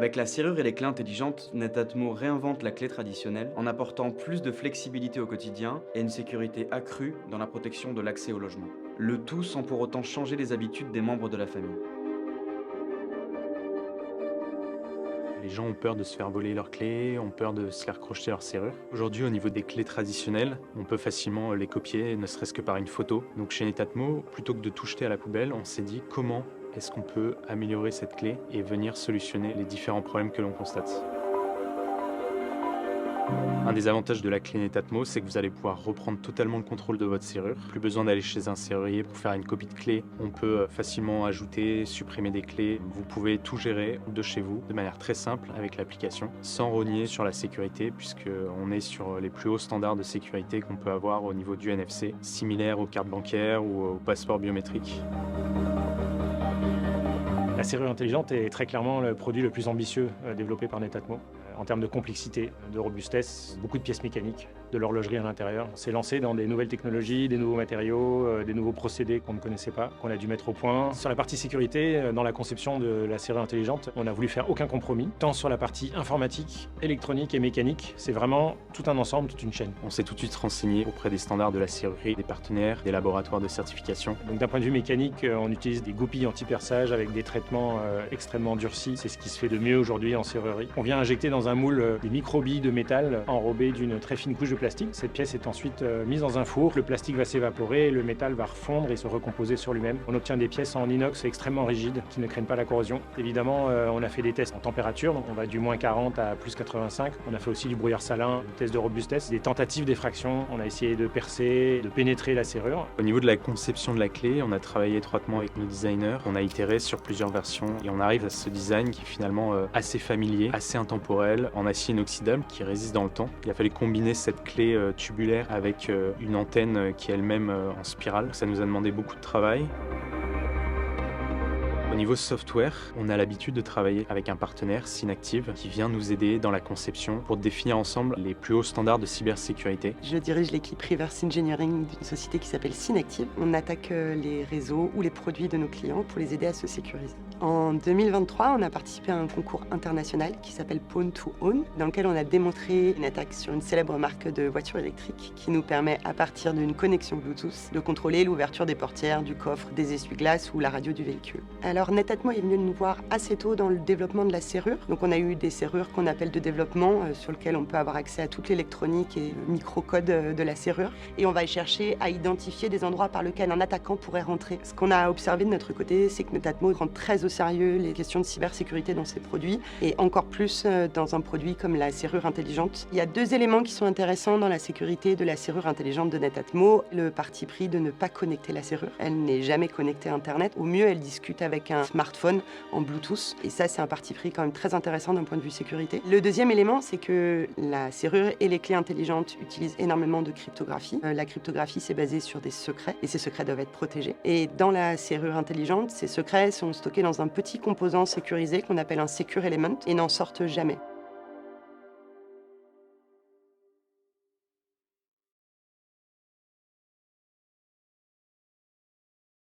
Avec la serrure et les clés intelligentes, Netatmo réinvente la clé traditionnelle en apportant plus de flexibilité au quotidien et une sécurité accrue dans la protection de l'accès au logement. Le tout sans pour autant changer les habitudes des membres de la famille. Les gens ont peur de se faire voler leurs clés, ont peur de se faire crocheter leur serrure. Aujourd'hui, au niveau des clés traditionnelles, on peut facilement les copier, ne serait-ce que par une photo. Donc chez Netatmo, plutôt que de tout jeter à la poubelle, on s'est dit comment est-ce qu'on peut améliorer cette clé et venir solutionner les différents problèmes que l'on constate. Un des avantages de la clé Netatmo, c'est que vous allez pouvoir reprendre totalement le contrôle de votre serrure. Plus besoin d'aller chez un serrurier pour faire une copie de clé. On peut facilement ajouter, supprimer des clés. Vous pouvez tout gérer de chez vous de manière très simple avec l'application, sans rogner sur la sécurité, puisqu'on est sur les plus hauts standards de sécurité qu'on peut avoir au niveau du NFC, similaires aux cartes bancaires ou aux passeports biométriques. La serrure intelligente est très clairement le produit le plus ambitieux développé par Netatmo. En termes de complexité, de robustesse, beaucoup de pièces mécaniques, de l'horlogerie à l'intérieur. On s'est lancé dans des nouvelles technologies, des nouveaux matériaux, des nouveaux procédés qu'on ne connaissait pas, qu'on a dû mettre au point. Sur la partie sécurité, dans la conception de la serrure intelligente, on a voulu faire aucun compromis, tant sur la partie informatique, électronique et mécanique. C'est vraiment tout un ensemble, toute une chaîne. On s'est tout de suite renseigné auprès des standards de la serrurerie, des partenaires, des laboratoires de certification. Donc d'un point de vue mécanique, on utilise des goupilles anti-perçage avec des traitements extrêmement durcis. C'est ce qui se fait de mieux aujourd'hui en serrurerie. On vient injecter dans un moule des microbilles de métal enrobées d'une très fine couche de plastique. Cette pièce est ensuite mise dans un four. Le plastique va s'évaporer et le métal va refondre et se recomposer sur lui-même. On obtient des pièces en inox extrêmement rigides qui ne craignent pas la corrosion. Évidemment, on a fait des tests en température, donc on va du moins 40 à plus 85. On a fait aussi du brouillard salin, des tests de robustesse, des tentatives d'effraction. On a essayé de percer, de pénétrer la serrure. Au niveau de la conception de la clé, on a travaillé étroitement avec nos designers. On a itéré sur plusieurs versions et on arrive à ce design qui est finalement assez familier, assez intemporel, en acier inoxydable qui résiste dans le temps. Il a fallu combiner cette clé tubulaire avec une antenne qui est elle-même en spirale. Ça nous a demandé beaucoup de travail. Au niveau software, on a l'habitude de travailler avec un partenaire, Synactive, qui vient nous aider dans la conception pour définir ensemble les plus hauts standards de cybersécurité. Je dirige l'équipe Reverse Engineering d'une société qui s'appelle Synactive. On attaque les réseaux ou les produits de nos clients pour les aider à se sécuriser. En 2023, on a participé à un concours international qui s'appelle Pawn to Own, dans lequel on a démontré une attaque sur une célèbre marque de voitures électriques qui nous permet, à partir d'une connexion Bluetooth, de contrôler l'ouverture des portières, du coffre, des essuie-glaces ou la radio du véhicule. Alors Netatmo est venu nous voir assez tôt dans le développement de la serrure. Donc on a eu des serrures qu'on appelle de développement, sur lesquelles on peut avoir accès à toute l'électronique et le microcode de la serrure. Et on va chercher à identifier des endroits par lesquels un attaquant pourrait rentrer. Ce qu'on a observé de notre côté, c'est que Netatmo prend très au sérieux les questions de cybersécurité dans ses produits, et encore plus dans un produit comme la serrure intelligente. Il y a deux éléments qui sont intéressants dans la sécurité de la serrure intelligente de Netatmo. Le parti pris de ne pas connecter la serrure. Elle n'est jamais connectée à Internet. Au mieux, elle discute avec un smartphone en Bluetooth. Et ça, c'est un parti pris quand même très intéressant d'un point de vue sécurité. Le deuxième élément, c'est que la serrure et les clés intelligentes utilisent énormément de cryptographie. La cryptographie, c'est basé sur des secrets, et ces secrets doivent être protégés. Et dans la serrure intelligente, ces secrets sont stockés dans un petit composant sécurisé qu'on appelle un Secure Element et n'en sortent jamais.